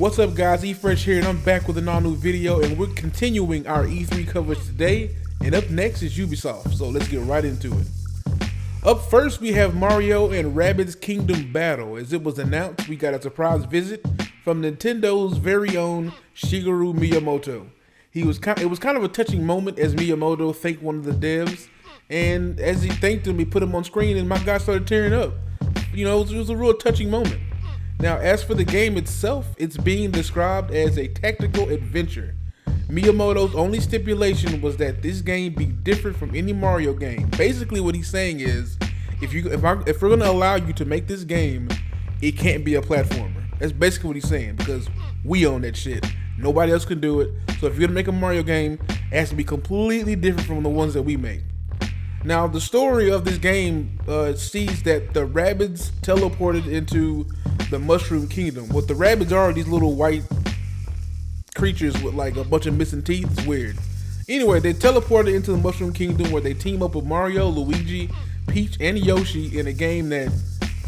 What's up guys, eFresh here and I'm back with an all new video and we're continuing our E3 coverage today, and up next is Ubisoft, so let's get right into it. Up first we have Mario and Rabbids Kingdom Battle. As it was announced, we got a surprise visit from Nintendo's very own Shigeru Miyamoto. It was kind of a touching moment as Miyamoto thanked one of the devs, and as he thanked him, he put him on screen and my guy started tearing up. You know, it was a real touching moment. Now, as for the game itself, it's being described as a tactical adventure. Miyamoto's only stipulation was that this game be different from any Mario game. Basically, what he's saying is, if we're gonna allow you to make this game, it can't be a platformer. That's basically what he's saying, because we own that shit. Nobody else can do it. So if you're gonna make a Mario game, it has to be completely different from the ones that we make. Now, the story of this game sees that the Rabbids teleported into the Mushroom Kingdom. What the Rabbids are these little white creatures with like a bunch of missing teeth. It's weird. Anyway, they teleported into the Mushroom Kingdom where they team up with Mario, Luigi, Peach, and Yoshi in a game that,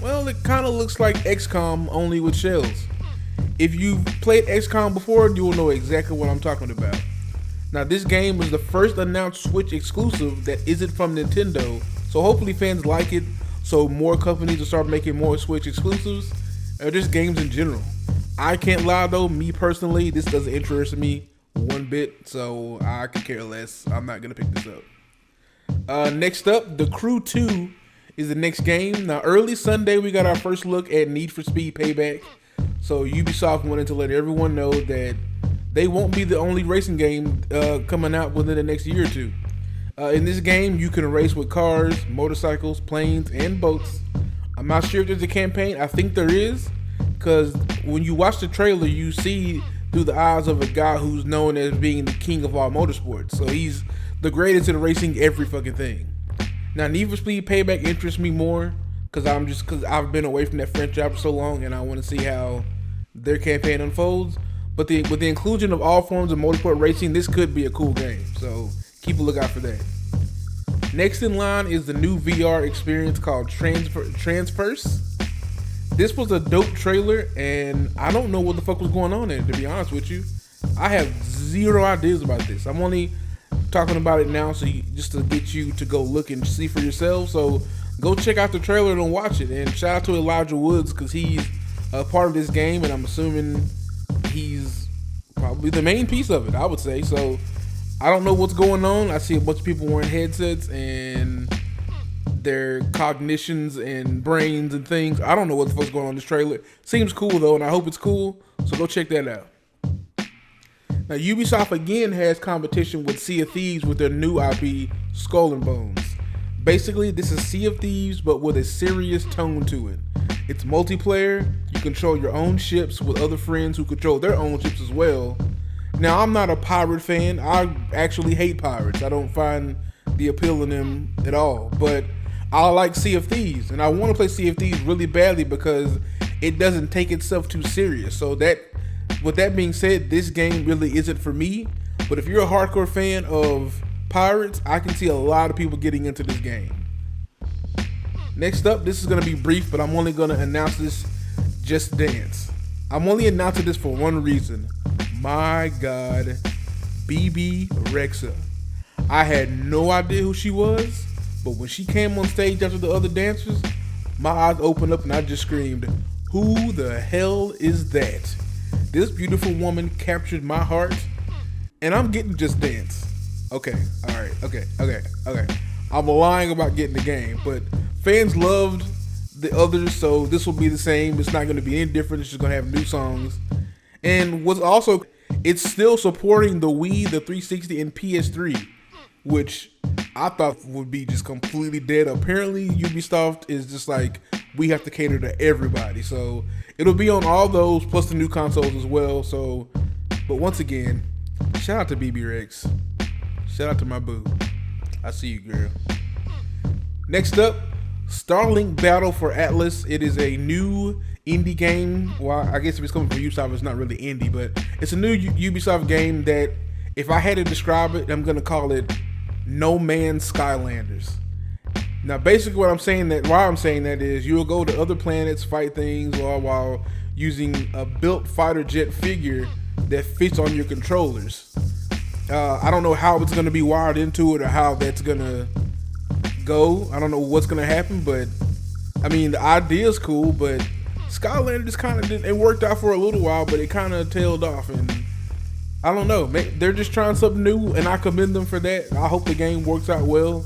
well, it kind of looks like XCOM only with shells. If you've played XCOM before, you will know exactly what I'm talking about. Now, this game was the first announced Switch exclusive that isn't from Nintendo, so hopefully fans like it, so more companies will start making more Switch exclusives, or just games in general. I can't lie though, me personally, this doesn't interest me one bit, so I could care less. I'm not gonna pick this up. Next up, The Crew 2 is the next game. Now, early Sunday, we got our first look at Need for Speed Payback. So Ubisoft wanted to let everyone know that they won't be the only racing game coming out within the next year or two. In this game, you can race with cars, motorcycles, planes, and boats. I'm not sure if there's a campaign. I think there is, because when you watch the trailer, you see through the eyes of a guy who's known as being the king of all motorsports. So he's the greatest in racing every fucking thing. Now, Need for Speed Payback interests me more because I've been away from that franchise for so long, and I want to see how their campaign unfolds. But with the inclusion of all forms of motorsport racing, this could be a cool game. So keep a lookout for that. Next in line is the new VR experience called Transverse. This was a dope trailer, and I don't know what the fuck was going on there, to be honest with you. I have zero ideas about this. I'm only talking about it now just to get you to go look and see for yourself. So go check out the trailer and watch it. And shout out to Elijah Woods, because he's a part of this game, and I'm assuming he's probably the main piece of it, I would say. So I don't know what's going on. I see a bunch of people wearing headsets and their cognitions and brains and things. I don't know what the fuck's going on in this trailer. Seems cool though, and I hope it's cool. So go check that out. Now, Ubisoft again has competition with Sea of Thieves with their new IP, Skull and Bones. Basically, this is Sea of Thieves, but with a serious tone to it. It's multiplayer. You control your own ships with other friends who control their own ships as well. Now, I'm not a pirate fan. I actually hate pirates. I don't find the appeal in them at all. But I like Sea of Thieves, and I want to play Sea of Thieves really badly because it doesn't take itself too serious. So with that being said, this game really isn't for me. But if you're a hardcore fan of pirates, I can see a lot of people getting into this game. Next up, this is going to be brief, but I'm only going to announce this Just Dance. I'm only announcing this for one reason. My God, BB Rexa. I had no idea who she was, but when she came on stage after the other dancers, my eyes opened up and I just screamed, "Who the hell is that?" This beautiful woman captured my heart, and I'm getting Just Dance. Okay, alright, okay. I'm lying about getting the game, but fans loved the others, so this will be the same. It's not going to be any different. It's just going to have new songs. And what's also, it's still supporting the Wii, the 360, and PS3, which I thought would be just completely dead. Apparently, Ubisoft is just like, we have to cater to everybody. So it'll be on all those, plus the new consoles as well. So, but once again, shout out to BB Rex. Shout out to my boo. I see you, girl. Next up, Starlink Battle for Atlas. It is a new indie game. Well, I guess if it's coming from Ubisoft, it's not really indie, but it's a new Ubisoft game that, if I had to describe it, I'm gonna call it No Man's Skylanders. Now, basically, why I'm saying that is you'll go to other planets, fight things, while using a built fighter jet figure that fits on your controllers. I don't know how it's gonna be wired into it or how that's gonna go. I don't know what's gonna happen, but I mean the idea is cool, but Skylander just kind of it worked out for a little while, but it kind of tailed off, and I don't know. They're just trying something new, and I commend them for that. I hope the game works out well.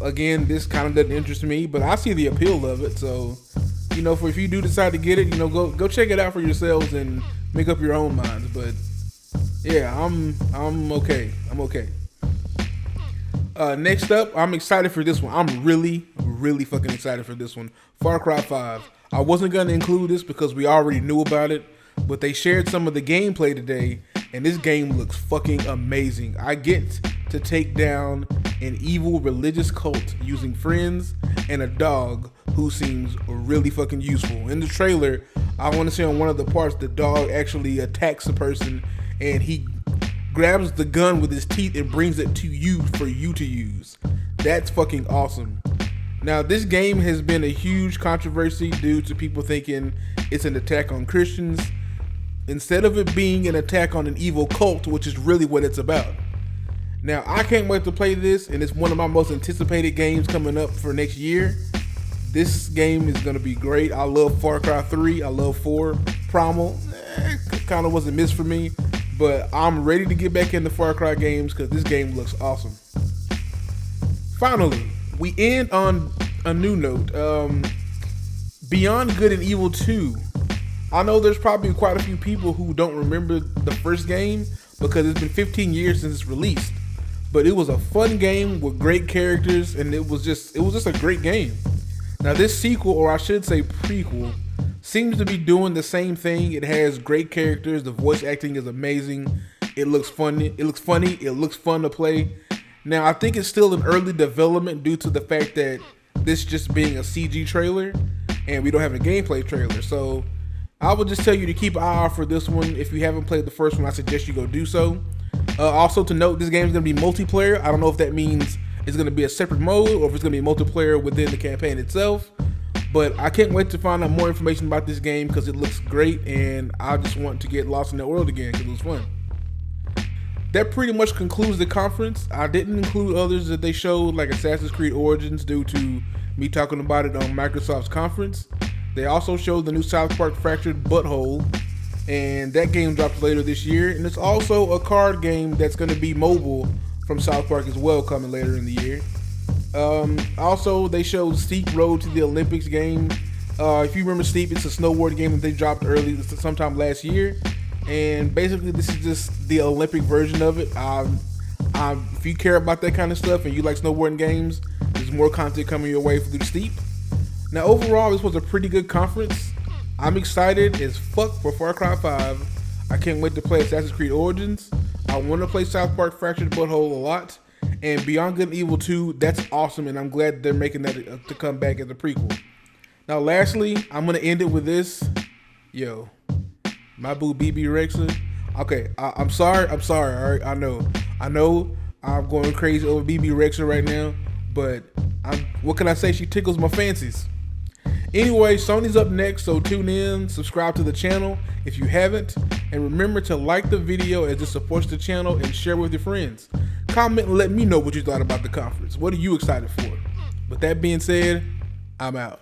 Again, this kind of doesn't interest me, but I see the appeal of it. So, you know, if you do decide to get it, you know, go check it out for yourselves and make up your own minds. But yeah, I'm okay. I'm okay. Next up, I'm excited for this one. I'm really fucking excited for this one. Far Cry 5. I wasn't gonna include this because we already knew about it, but they shared some of the gameplay today, and this game looks fucking amazing. I get to take down an evil religious cult using friends and a dog who seems really fucking useful. In the trailer, I want to say on one of the parts, the dog actually attacks a person, and he grabs the gun with his teeth and brings it to you for you to use. That's fucking awesome. Now, this game has been a huge controversy due to people thinking it's an attack on Christians, instead of it being an attack on an evil cult, which is really what it's about. Now, I can't wait to play this, and it's one of my most anticipated games coming up for next year. This game is going to be great. I love Far Cry 3. I love 4. Primal, kind of was a miss for me, but I'm ready to get back into Far Cry games because this game looks awesome. Finally, we end on a new note. Beyond Good and Evil 2. I know there's probably quite a few people who don't remember the first game because it's been 15 years since it's released. But it was a fun game with great characters, and it was just a great game. Now this sequel, or I should say prequel, seems to be doing the same thing. It has great characters. The voice acting is amazing. It looks funny. It looks fun to play. Now, I think it's still in early development due to the fact that this just being a CG trailer and we don't have a gameplay trailer. So I would just tell you to keep an eye out for this one. If you haven't played the first one, I suggest you go do so. Also to note, this game is going to be multiplayer. I don't know if that means it's going to be a separate mode or if it's going to be multiplayer within the campaign itself. But I can't wait to find out more information about this game because it looks great, and I just want to get lost in that world again because it was fun. That pretty much concludes the conference. I didn't include others that they showed, like Assassin's Creed Origins, due to me talking about it on Microsoft's conference. They also showed the new South Park Fractured Butthole, and that game drops later this year. And it's also a card game that's going to be mobile from South Park as well, coming later in the year. Also, they showed Steep Road to the Olympics game. If you remember Steep, it's a snowboard game that they dropped early, sometime last year. And basically, this is just the Olympic version of it. If you care about that kind of stuff and you like snowboarding games, there's more content coming your way through Steep. Now, overall, this was a pretty good conference. I'm excited as fuck for Far Cry 5. I can't wait to play Assassin's Creed Origins. I want to play South Park Fractured Butthole a lot. And Beyond Good and Evil 2, that's awesome, and I'm glad they're making that to come back as a prequel. Now, lastly, I'm going to end it with this. Yo, my boo BB Rexha. Okay, I'm sorry, all right? I know I'm going crazy over BB Rexha right now, but what can I say? She tickles my fancies. Anyway, Sony's up next, so tune in, subscribe to the channel if you haven't, and remember to like the video as it supports the channel and share with your friends. Comment and let me know what you thought about the conference. What are you excited for? With that being said, I'm out.